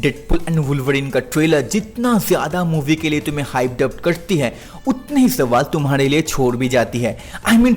Deadpool and Wolverine का trailer जितना ज्यादा मूवी के लिए तुम्हें हाइप्ड अप करती है उतने ही सवाल तुम्हारे लिए छोड़ भी जाती है।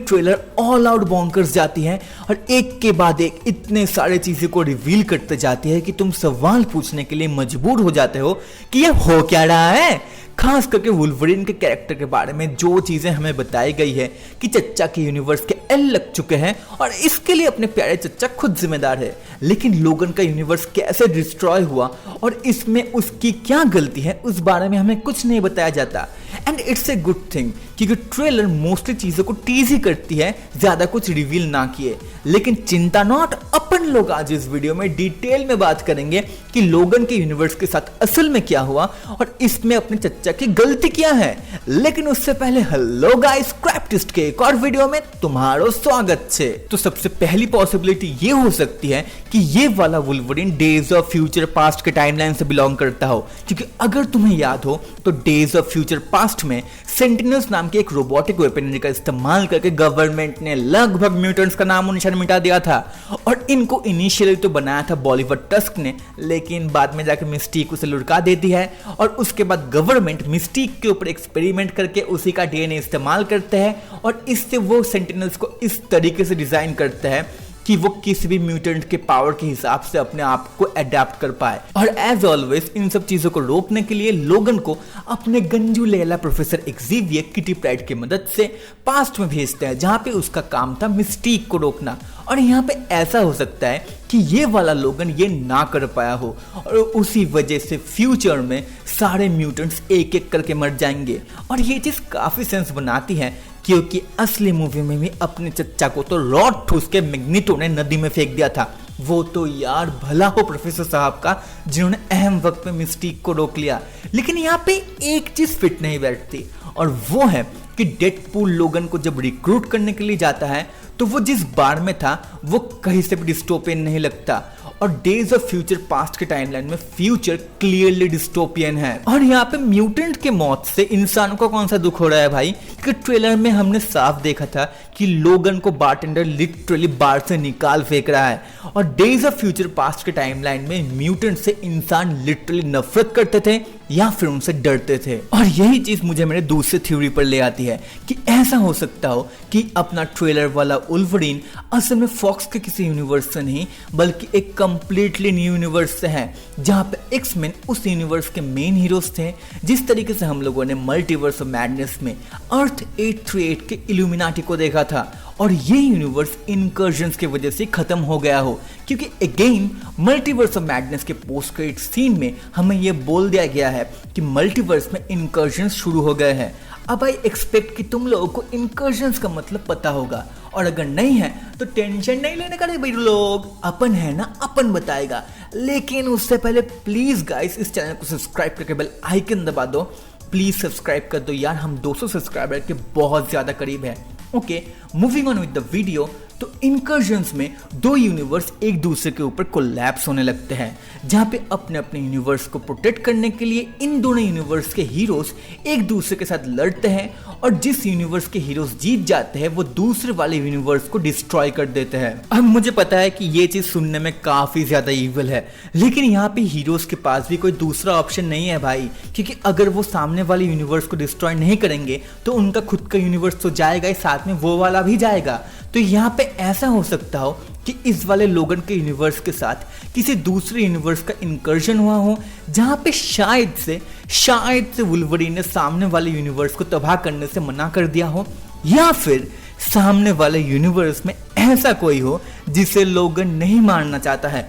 ट्रेलर ऑल आउट बॉन्कर्स जाती है और एक के बाद एक इतने सारे चीजें को रिवील करते जाती है कि तुम सवाल पूछने के लिए मजबूर हो जाते हो कि ये हो क्या रहा है। खास करके वुल्वरीन के कैरेक्टर के बारे में जो चीजें हमें बताई गई है कि चच्चा के यूनिवर्स के एल लग चुके हैं और इसके लिए अपने प्यारे चच्चा खुद जिम्मेदार है, लेकिन लोगन का यूनिवर्स कैसे डिस्ट्रॉय हुआ और इसमें उसकी क्या गलती है उस बारे में हमें कुछ नहीं बताया जाता। And it's a good thing क्योंकि ट्रेलर मोस्टली चीजों को टीज ही करती है, ज्यादा कुछ रिवील ना किए। लेकिन चिंता नॉट, अपन लोग आज इस वीडियो में डिटेल में बात करेंगे कि लोगन के यूनिवर्स के साथ असल में क्या हुआ और इसमें अपने चच्चा की गलती क्या है। लेकिन उससे पहले हेलो गाइस, क्रैप्टिस्ट के एक और वीडियो में तुम्हारो स्वागत है। तो सबसे पहली पॉसिबिलिटी ये हो सकती है कि ये वाला Wolverine days of future past के टाइमलाइन से बिलोंग करता हो, क्योंकि अगर तुम्हें याद हो तो डेज ऑफ फ्यूचर पास्ट में सेंटिनल्स नाम के एक रोबोटिक वेपनरी का इस्तेमाल करके गवर्नमेंट ने लगभग म्यूटेंट्स का नाम और निशान मिटा दिया था और इनको इनिशियली तो बनाया था बॉलीवुड टस्क ने, लेकिन बाद में जाकर मिस्टीक उसे लुढ़का देती है और उसके बाद गवर्नमेंट मिस्टीक के ऊपर एक्सपेरिमेंट करके उसी का डीएनए इस्तेमाल करते हैं और इससे वो सेंटिनल्स को इस तरीके से डिजाइन करते हैं कि वो किसी भी म्यूटेंट के पावर के हिसाब से अपने आप को अडेप्ट कर पाए। और एज ऑलवेज इन सब चीजों को रोकने के लिए लोगन को अपने Ganju Laila professor Xavier kitty pride की मदद से पास्ट में भेजते हैं, जहां पे उसका काम था मिस्टीक को रोकना। और यहाँ पे ऐसा हो सकता है कि ये वाला लोगन ये ना कर पाया हो और उसी वजह से फ्यूचर में सारे म्यूटेंट्स एक एक करके मर जाएंगे। और ये चीज काफी सेंस बनाती है क्योंकि असली मूवी में भी अपने चच्चा को तो रॉड ठूस के मैग्नीटो ने नदी में फेंक दिया था। वो तो यार भला हो प्रोफेसर साहब का जिन्होंने अहम वक्त में मिस्टीक को रोक लिया। लेकिन यहाँ पे एक चीज फिट नहीं बैठती और वो है कि डेडपूल लोगन को जब रिक्रूट करने के लिए जाता है तो वो जिस बार में था वो कहीं से भी डिस्टोपियन नहीं लगता और डेज ऑफ फ्यूचर पास्ट के टाइमलाइन में फ्यूचर क्लियरली डिस्टोपियन है। और यहाँ पे म्यूटेंट के मौत से इंसानों को कौन सा दुख हो रहा है भाई, कि ट्रेलर में हमने साफ देखा था कि लोगन को बारटेंडर लिटरली बार से निकाल फेंक रहा है और डेज ऑफ फ्यूचर पास्ट के टाइमलाइन में म्यूटेंट से इंसान लिटरली नफरत करते थे या फिर उनसे डरते थे। और यही चीज मुझे मेरे दूसरे थ्योरी पर ले आती है कि ऐसा हो सकता हो कि अपना ट्रेलर वाला वुल्वरीन असल में फॉक्स के किसी यूनिवर्स से नहीं बल्कि एक कंप्लीटली न्यू यूनिवर्स से है, जहां पे एक्स-मेन उस यूनिवर्स के मेन हीरोज थे। जिस तरीके से हम लोगों ने मल्टीवर्स ऑफ मैडनेस में अर्थ 838 के इल्यूमिनाटी को देखा था और ये यूनिवर्स इनकर्जन्स की वजह से खत्म हो गया हो, क्योंकि अगेन मल्टीवर्स ऑफ मैडनेस के पोस्ट क्रेडिट सीन में हमें ये बोल दिया गया है कि मल्टीवर्स में इनकर्जन्स शुरू हो गए हैं। अब आई एक्सपेक्ट कि तुम लोगों को इनकर्जन्स का मतलब पता होगा और अगर नहीं है तो टेंशन नहीं लेने का भाई लोग, अपन है ना, अपन बताएगा। लेकिन उससे पहले प्लीज गाइस इस चैनल को सब्सक्राइब करके बेल आइकन दबा दो, प्लीज सब्सक्राइब कर दो यार, हम 200 सब्सक्राइबर के बहुत ज्यादा करीब है। Okay, moving on with the video. तो इनकर्जन्स में दो यूनिवर्स एक दूसरे के ऊपर कोलैप्स होने लगते हैं, जहां पे अपने अपने यूनिवर्स को प्रोटेक्ट करने के लिए इन दोनों यूनिवर्स के हीरोज एक दूसरे के साथ लड़ते हैं और जिस यूनिवर्स के हीरोज जीत जाते हैं वो दूसरे वाले यूनिवर्स को डिस्ट्रॉय कर देते हैं। अब मुझे पता है कि ये चीज सुनने में काफी ज्यादा इविल है, लेकिन यहाँ पे हीरोज के पास भी कोई दूसरा ऑप्शन नहीं है भाई, क्योंकि अगर वो सामने वाले यूनिवर्स को डिस्ट्रॉय नहीं करेंगे तो उनका खुद का यूनिवर्स तो जाएगा ही, साथ में वो वाला भी जाएगा। तो यहाँ पे ऐसा हो सकता हो कि इस वाले लोगन के यूनिवर्स के साथ किसी दूसरे यूनिवर्स का इनकर्जन हुआ हो, जहां पे शायद से वुल्वरीन ने सामने वाले यूनिवर्स को तबाह करने से मना कर दिया हो, या फिर सामने वाले यूनिवर्स में ऐसा कोई हो जिसे लोगन नहीं मारना चाहता है।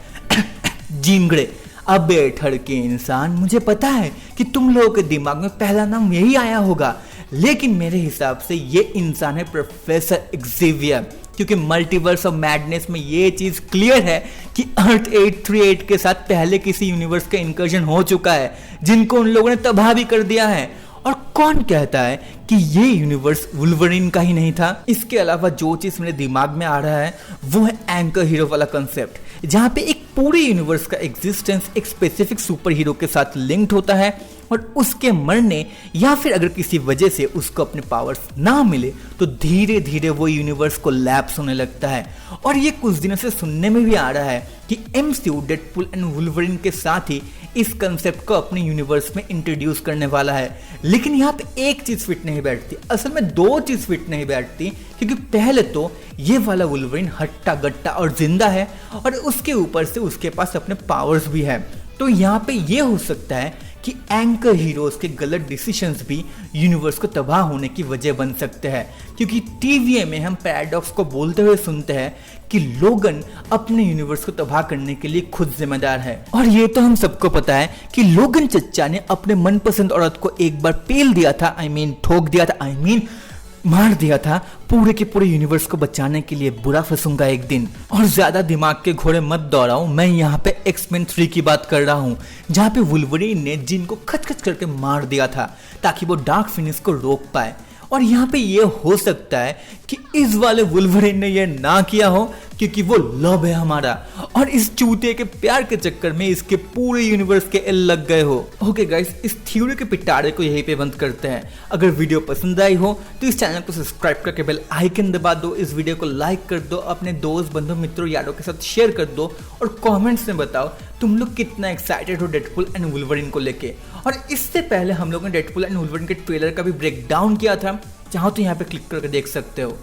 जिंगड़े, अबे ठड़के इंसान, मुझे पता है कि तुम लोगों के दिमाग में पहला नाम यही आया होगा, लेकिन मेरे हिसाब से ये इंसान है प्रोफेसर एक्सेवियर, क्योंकि मल्टीवर्स ऑफ मैडनेस में ये चीज क्लियर है कि अर्थ 838 के साथ पहले किसी यूनिवर्स का इनकर्जन हो चुका है जिनको उन लोगों ने तबाह भी कर दिया है। और कौन कहता है कि ये यूनिवर्स वुल्वरीन का ही नहीं था। इसके अलावा जो चीज मेरे दिमाग में आ रहा है वो है एंकर हीरो वाला कंसेप्ट, जहां पे एक पूरे यूनिवर्स का एग्जिस्टेंस एक स्पेसिफिक सुपर हीरो के साथ लिंक्ड होता है और उसके मरने या फिर अगर किसी वजह से उसको अपने पावर्स ना मिले तो धीरे धीरे वो यूनिवर्स को लैप्स होने लगता है। और ये कुछ दिनों से सुनने में भी आ रहा है कि एमसीयू डेडपूल एंड वुल्वरीन के साथ ही इस कंसेप्ट को अपने यूनिवर्स में इंट्रोड्यूस करने वाला है। लेकिन यहाँ पे एक चीज फिट नहीं बैठती, असल में दो चीज फिट नहीं बैठती, क्योंकि पहले तो ये वाला वुल्वरीन हट्टा गट्टा और जिंदा है और उसके ऊपर से उसके पास अपने पावर्स भी है। तो यहाँ पे ये हो सकता है कि एंकर हीरोज के गलत डिसीजंस भी यूनिवर्स को तबाह होने की वजह बन सकते हैं, क्योंकि टीवीए में हम पैराडॉक्स को बोलते हुए सुनते हैं कि लोगन अपने यूनिवर्स को तबाह करने के लिए खुद जिम्मेदार है। और ये तो हम सबको पता है कि लोगन चच्चा ने अपने मनपसंद औरत को एक बार पेल दिया था, ठोक दिया था, मार दिया था पूरे के पूरे यूनिवर्स को बचाने के लिए। बुरा फंसूंगा एक दिन। और ज्यादा दिमाग के घोड़े मत दौड़ाओ, मैं यहाँ पे एक्समेन 3 की बात कर रहा हूँ, जहाँ पे वुल्वरीन ने जिन को खच खच करके मार दिया था ताकि वो डार्क फिनिश को रोक पाए। और यहाँ पे ये हो सकता है कि इस वाले वुल्वरीन ने ये ना किया हो, क्योंकि वो लव है हमारा और इस चूते के प्यार के चक्कर में इसके पूरे यूनिवर्स के एल लग गए हो। ओके गाइस, इस थ्योरी के पिटारे को यहीं पे बंद करते हैं। अगर वीडियो पसंद आई हो तो इस चैनल को सब्सक्राइब करके बेल आइकन दबा दो, इस वीडियो को लाइक कर दो, अपने दोस्त बंधु मित्रों यारों के साथ शेयर कर दो और कॉमेंट्स में बताओ तुम लोग कितना एक्साइटेड हो डेडपूल एंड वुल्वरीन को लेके। और इससे पहले हम लोगों ने डेडपूल एंड वुल्वरीन के ट्रेलर का भी ब्रेक डाउन किया था, चाहो तो यहाँ पे क्लिक करके देख सकते हो।